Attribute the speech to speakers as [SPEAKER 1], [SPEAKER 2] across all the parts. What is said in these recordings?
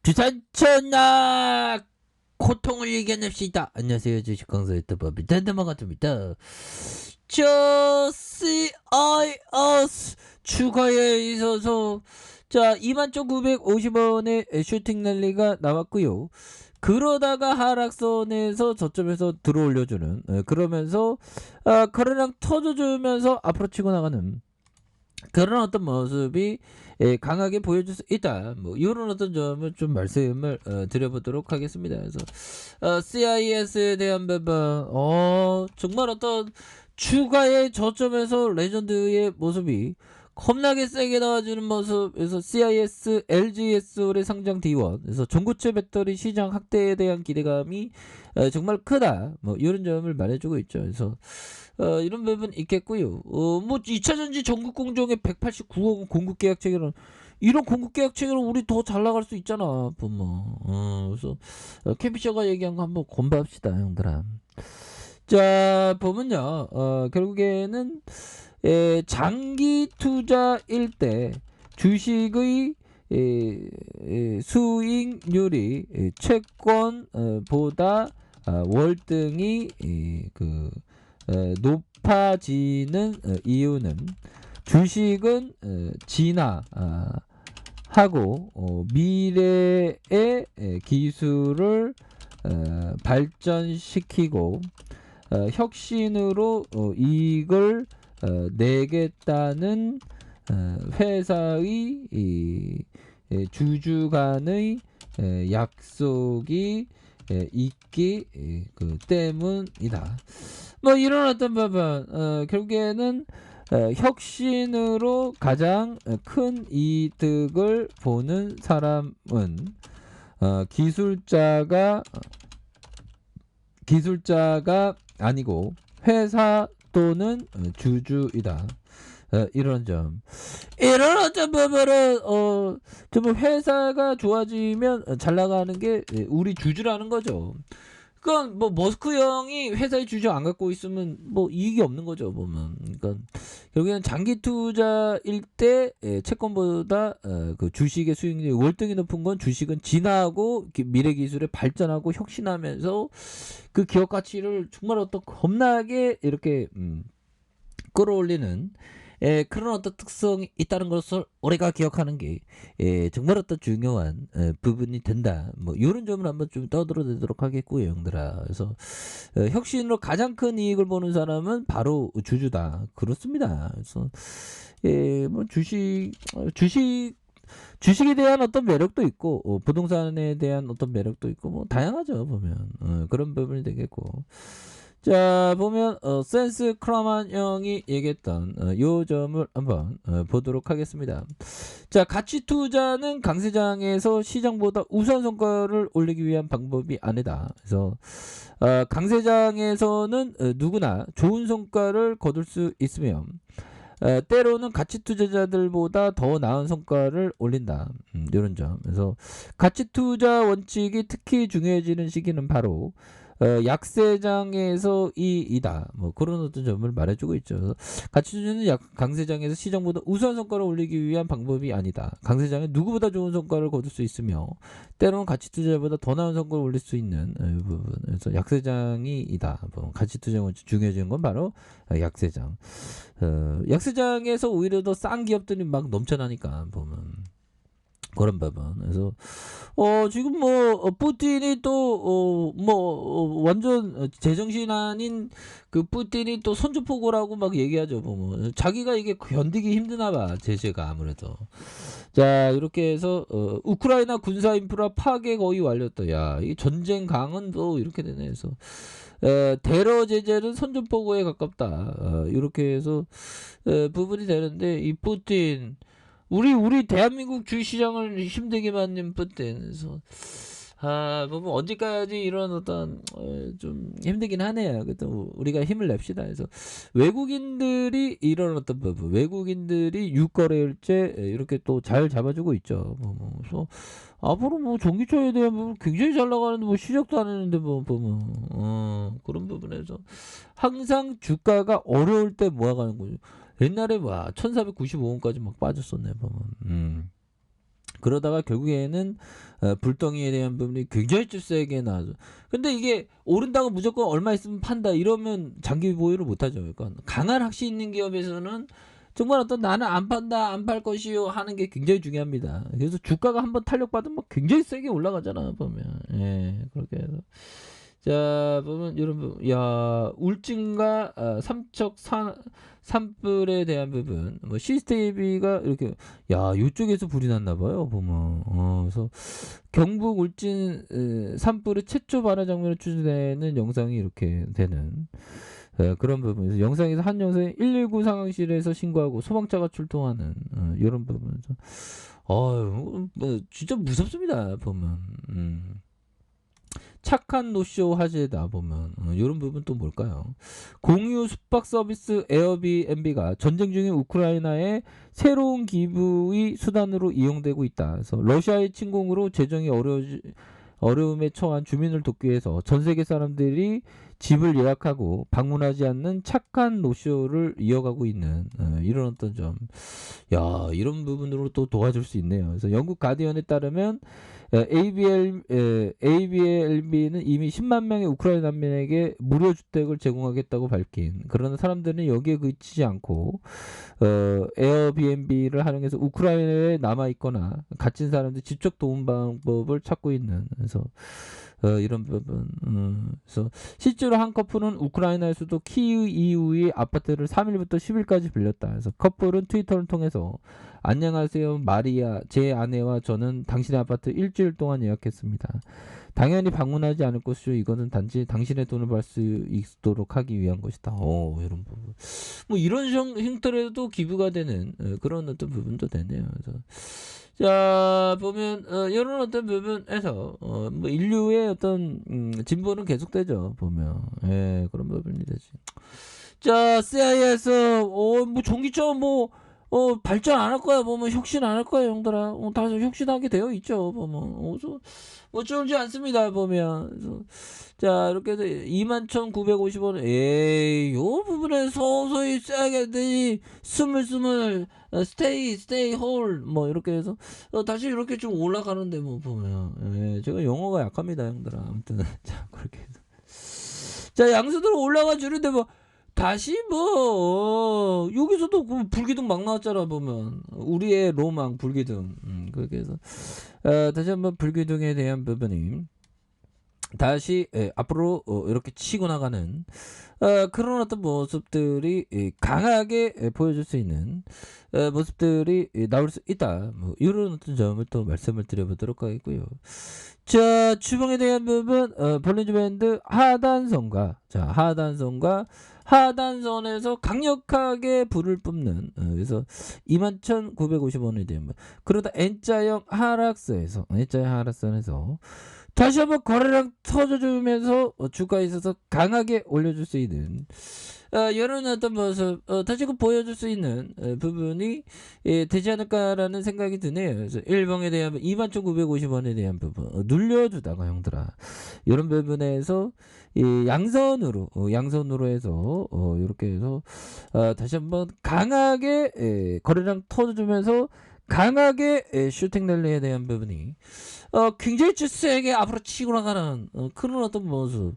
[SPEAKER 1] 주산천하 고통을 이겨냅시다. 안녕하세요, 주식강사 유튜버 미탄대마가입니다. 저 CIS 추가에 있어서 자 21,950원의 슈팅 랠리가 나왔고요. 그러다가 하락선에서 저점에서 들어 올려주는 그러면서 거래량 터져주면서 앞으로 치고 나가는 그런 어떤 모습이 강하게 보여줄 수 있다. 뭐 이런 어떤 점을 좀 말씀을 드려보도록 하겠습니다. 그래서 CIS에 대한 부분, 정말 어떤 추가의 저점에서 레전드의 모습이 겁나게 세게 나와주는 모습에서 CIS, LGS올의 상장 D1, 그래서 전고체 배터리 시장 확대에 대한 기대감이 정말 크다. 뭐 이런 점을 말해주고 있죠. 그래서 이런 부분 있겠고요. 뭐 2차전지 전국 공정에 189억 원 공급 계약 체결은 이런 공급 계약 체결은 우리 더 잘 나갈 수 있잖아. 뭐. 그래서 캠피셔가 얘기한 거 한번 공부합시다, 형들아. 자, 보면요. 결국에는 장기 투자일 때 주식의 수익률이 채권보다 월등히 높아지는 이유는 주식은 진화하고 미래의 기술을 발전시키고 혁신으로 이익을 내겠다는 회사의 주주간의 약속이 있기 때문이다. 뭐 이런 어떤 부분 결국에는 혁신으로 가장 큰 이득을 보는 사람은 기술자가 아니고 회사 또는 주주이다. 이런 점. 이런 어떤 부분은 정말 회사가 좋아지면 잘 나가는 게 우리 주주라는 거죠. 그러니까 뭐 머스크 형이 회사의 주주 안 갖고 있으면 뭐 이익이 없는 거죠, 보면. 그러니까 결국에는 장기 투자일 때 채권보다 그 주식의 수익률이 월등히 높은 건 주식은 진화하고 미래 기술에 발전하고 혁신하면서 그 기업 가치를 정말 어떤 겁나게 이렇게 끌어올리는 그런 어떤 특성이 있다는 것을 우리가 기억하는 게 정말 어떤 중요한 부분이 된다. 뭐 이런 점을 한번 좀 떠들어내도록 하겠고요, 형들아. 그래서 혁신으로 가장 큰 이익을 보는 사람은 바로 주주다. 그렇습니다. 그래서 뭐 주식에 대한 어떤 매력도 있고 부동산에 대한 어떤 매력도 있고 뭐 다양하죠, 보면. 그런 부분이 되겠고. 자, 보면 센스 크라만 형이 얘기했던 요 점을 한번 보도록 하겠습니다. 자, 가치 투자는 강세장에서 시장보다 우수한 성과를 올리기 위한 방법이 아니다. 그래서 강세장에서는 누구나 좋은 성과를 거둘 수 있으며 때로는 가치 투자자들보다 더 나은 성과를 올린다. 이런 점. 그래서 가치 투자 원칙이 특히 중요해지는 시기는 바로 약세장에서 이다. 뭐 그런 어떤 점을 말해주고 있죠. 가치 투자는 강세장에서 시장보다 우수한 성과를 올리기 위한 방법이 아니다. 강세장에 누구보다 좋은 성과를 거둘 수 있으며 때로는 가치 투자보다 더 나은 성과를 올릴 수 있는 부분. 그래서 약세장이 이다. 뭐 가치 투자 원칙 중요해지는 건 바로 약세장. 약세장에서 오히려 더 싼 기업들이 막 넘쳐나니까 보면 그런 부분. 그래서 지금 뭐 푸틴이 또 완전 제정신 아닌 그 푸틴이 또 선전포고라고 막 얘기하죠. 보면 자기가 이게 견디기 힘드나봐, 제재가 아무래도. 자, 이렇게 해서 우크라이나 군사 인프라 파괴 거의 완료했다. 야, 이 전쟁 강은도 이렇게 되네. 그래서 대러 제재는 선전포고에 가깝다. 이렇게 해서 부분이 되는데 이 푸틴 우리 대한민국 주식시장을 힘들게 만든 푸틴. 그래서 뭐 언제까지 이런 어떤 좀 힘들긴 하네요. 그래도 우리가 힘을 냅시다. 그래서 외국인들이 이런 어떤 부분, 외국인들이 유거래일제 이렇게 또 잘 잡아주고 있죠. 그래서 앞으로 뭐 전기차에 대한 부분 굉장히 잘 나가는데 뭐 시작도 안 했는데 뭐 보면 그런 부분에서 항상 주가가 어려울 때 모아가는 거죠. 옛날에 와 1495원까지 막 빠졌었네 보면. 그러다가 결국에는 불덩이에 대한 부분이 굉장히 좀 세게 나와서 근데 이게 오른다고 무조건 얼마 있으면 판다 이러면 장기 보유를 못하죠. 그러니까 강한 확신 있는 기업에서는 정말 어떤 나는 안 판다 안 팔 것이요 하는 게 굉장히 중요합니다. 그래서 주가가 한번 탄력받으면 굉장히 세게 올라가잖아 보면. 예, 그렇게 해서 자 보면 이런 부분 야 울진과 삼척 산불에 대한 부분 뭐 시스테이비가 이렇게 야 요쪽에서 불이 났나 봐요 보면 그래서 경북 울진 산불의 최초 발화 장면을 추진되는 영상이 이렇게 되는 그런 부분에서 영상에서 한 영상에 119 상황실에서 신고하고 소방차가 출동하는 이런 부분에서 뭐 진짜 무섭습니다 보면 착한 노쇼 화제다 보면 이런 부분 또 뭘까요? 공유 숙박 서비스 에어비앤비가 전쟁 중인 우크라이나의 새로운 기부의 수단으로 이용되고 있다. 그래서 러시아의 침공으로 재정이 어려움에 처한 주민을 돕기 위해서 전 세계 사람들이 집을 예약하고 방문하지 않는 착한 노쇼를 이어가고 있는 이런 어떤 점, 야 이런 부분으로 또 도와줄 수 있네요. 그래서 영국 가디언에 따르면 ABLB는 이미 10만 명의 우크라이나 난민에게 무료 주택을 제공하겠다고 밝힌. 그러나 사람들은 여기에 그치지 않고 에어비앤비를 활용해서 우크라이나에 남아 있거나 갇힌 사람들 직접 도움 방법을 찾고 있는. 그래서 이런 부분. 그래서 실제로 한 커플은 우크라이나의 수도 키이우의 아파트를 3일부터 10일까지 빌렸다. 그래서 커플은 트위터를 통해서 안녕하세요 마리아 제 아내와 저는 당신의 아파트 일주일 동안 예약했습니다. 당연히 방문하지 않을 것이죠. 이거는 단지 당신의 돈을 벌 수 있도록 하기 위한 것이다. 이런 부분 뭐 이런 형태로도 기부가 되는 그런 어떤 부분도 되네요. 그래서 자 보면 이런 어떤 부분에서 뭐 인류의 어떤 진보는 계속되죠 보면 그런 부분이 되지. 자 CIS 뭐 전기차 뭐 발전 안 할 거야 보면 혁신 안 할 거야 형들아. 다 혁신하게 되어 있죠 보면 어쩔지 않습니다 보면. 그래서 자 이렇게 해서 21,950원 요 부분에 서서히 싸게 스물스물 스테이 홀 뭐 이렇게 해서 다시 이렇게 좀 올라가는데 뭐 보면 제가 영어가 약합니다 형들아. 아무튼 자 그렇게 해서 자 양수대로 올라가 주는데 뭐 다시 뭐 여기서도 그 불기둥 막 나왔잖아 보면 우리의 로망 불기둥. 그렇게 해서 다시 한번 불기둥에 대한 부분이 다시 앞으로 이렇게 치고 나가는 그런 어떤 모습들이 강하게 보여줄 수 있는 모습들이 나올 수 있다. 뭐 이런 어떤 점을 또 말씀을 드려보도록 하겠고요. 자 주봉에 대한 부분 볼린저 밴드 하단선과 하단선에서 강력하게 불을 뿜는 그래서 21,950원에 대한 그러다 N자형 하락선에서 다시 한번 거래량 터져주면서 주가에 있어서 강하게 올려줄 수 있는 이런 어떤 모습 다시금 보여줄 수 있는 부분이 되지 않을까라는 생각이 드네요. 그래서 일봉에 대한 21,950원에 대한 부분 눌려주다가 형들아 이런 부분에서 양선으로 해서 이렇게 해서 다시 한번 강하게 거래량 터져주면서 강하게 슈팅 랠리에 대한 부분이 굉장히 세게 앞으로 치고 나가는 그런 어떤 모습,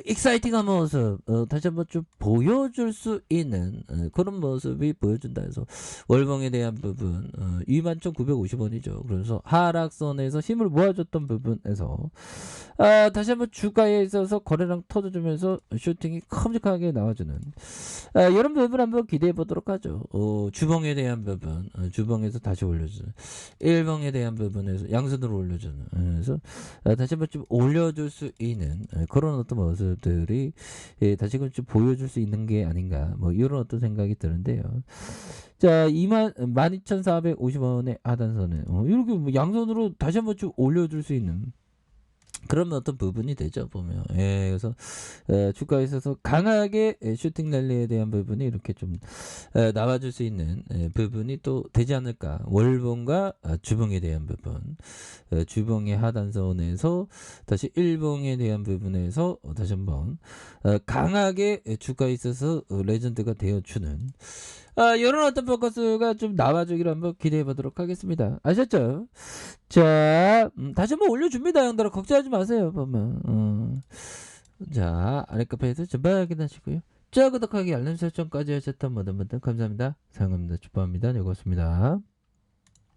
[SPEAKER 1] 익사이팅한 모습 다시 한번 좀 보여줄 수 있는 그런 모습이 보여준다 해서 월봉에 대한 부분 21,950원이죠. 그래서 하락선에서 힘을 모아줬던 부분에서 다시 한번 주가에 있어서 거래량 터져주면서 슈팅이 큼직하게 나와주는 이런 부분 한번 기대해 보도록 하죠. 주봉에 대한 부분 주봉에서 다시 올려주는 일봉에 대한 부분에서 양선으로 올려주는 그래서 다시 한번 좀 올려줄 수 있는 그런 어떤 모습들이 다시금 좀 보여줄 수 있는 게 아닌가 뭐 이런 어떤 생각이 드는데요. 자 12,450원의 하단선에 이렇게 뭐 양선으로 다시 한번 좀 올려줄 수 있는 그런 어떤 부분이 되죠 보면. 그래서 주가에 있어서 강하게 슈팅 랠리에 대한 부분이 이렇게 좀 나와줄 수 있는 부분이 또 되지 않을까. 월봉과 주봉에 대한 부분 주봉의 하단선에서 다시 일봉에 대한 부분에서 다시 한번 강하게 주가에 있어서 레전드가 되어주는 이런 어떤 포커스가 좀 나와주기를 한번 기대해 보도록 하겠습니다. 아셨죠? 자, 다시 한번 올려줍니다, 형들아. 걱정하지 마세요, 보면. 자, 아래 카페에서 전방 확인하시고요. 자, 구독하기, 알림 설정까지 하셨던 모든 분들 감사합니다. 사랑합니다. 축복합니다. 네, 고맙습니다.